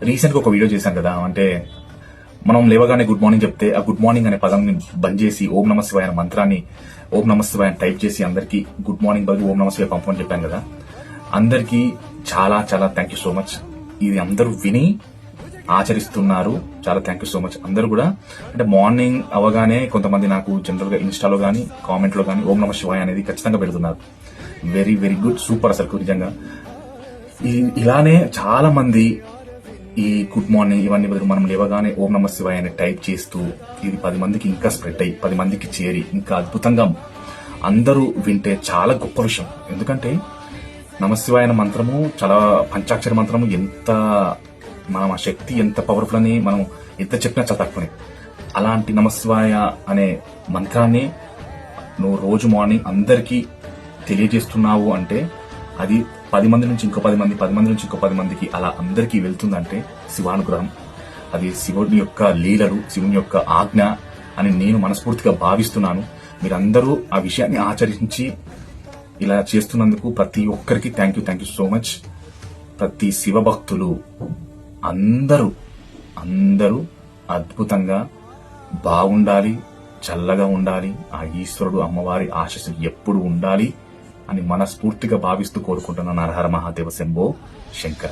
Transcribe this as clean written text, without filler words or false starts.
Recent గా ఒక video చేశాను కదా, అంటే మనం లేవగానే గుడ్ మార్నింగ్ చెప్తే ఆ గుడ్ మార్నింగ్ అనే పదం బంద్ చేసి ఓం నమ శివాయ అనే మంత్రాన్ని ఓం నమ శివాయ టైప్ చేసి అందరికి గుడ్ మార్నింగ్ బదులు ఓం నమ శివాయ పంపమని చెప్పాను కదా. అందరికి చాలా చాలా థ్యాంక్ యూ సో మచ్. ఇది అందరూ విని ఆచరిస్తున్నారు. చాలా థ్యాంక్ యూ సో మచ్. అందరూ కూడా అంటే మార్నింగ్ అవగానే కొంతమంది నాకు జనరల్ గా ఇన్స్టాలో గానీ కామెంట్ లో గానీ ఓం నమ శివాయ అనేది ఖచ్చితంగా పెడుతున్నారు. Very very good, super. అసలు నిజంగా ఇలానే చాలా మంది ఈ గుడ్ మార్నింగ్ ఇవన్నీ బదులు మనం లేవగానే ఓం నమ శివాయ అని టైప్ చేస్తూ ఇది 10 మందికి ఇంకా స్ప్రెడ్ అయ్యి 10 మందికి చేరి ఇంకా అద్భుతంగా అందరూ వింటే చాలా గొప్ప విషయం. ఎందుకంటే నమశివాయ మంత్రము చాలా పంచాక్షర మంత్రము, ఎంత మనం ఆ శక్తి ఎంత పవర్ఫుల్ అని మనం ఎంత చెప్పినా చాలా తక్కువనే. అలాంటి నమశివాయ అనే మంత్రాన్ని నువ్వు రోజు మార్నింగ్ అందరికీ తెలియజేస్తున్నావు అంటే అది 10 మంది నుంచి ఇంకో 10 మంది, 10 మంది నుంచి ఇంకో 10 మందికి అలా అందరికీ వెళ్తుందంటే శివానుగ్రహం. అది శివుని యొక్క లీలలు, శివుని యొక్క ఆజ్ఞ అని నేను మనస్ఫూర్తిగా భావిస్తున్నాను. మీరందరూ ఆ విషయాన్ని ఆచరించి ఇలా చేస్తున్నందుకు ప్రతి ఒక్కరికి థ్యాంక్ యూ సో మచ్. ప్రతి శివభక్తులు అందరూ అద్భుతంగా బాగుండాలి, చల్లగా ఉండాలి, ఆ ఈశ్వరుడు అమ్మవారి ఆశీస్సులు ఎప్పుడు ఉండాలి అని మనస్ఫూర్తిగా భావిస్తూ కోరుకుంటున్నాను. హర హర మహాదేవ శంభో శంకర.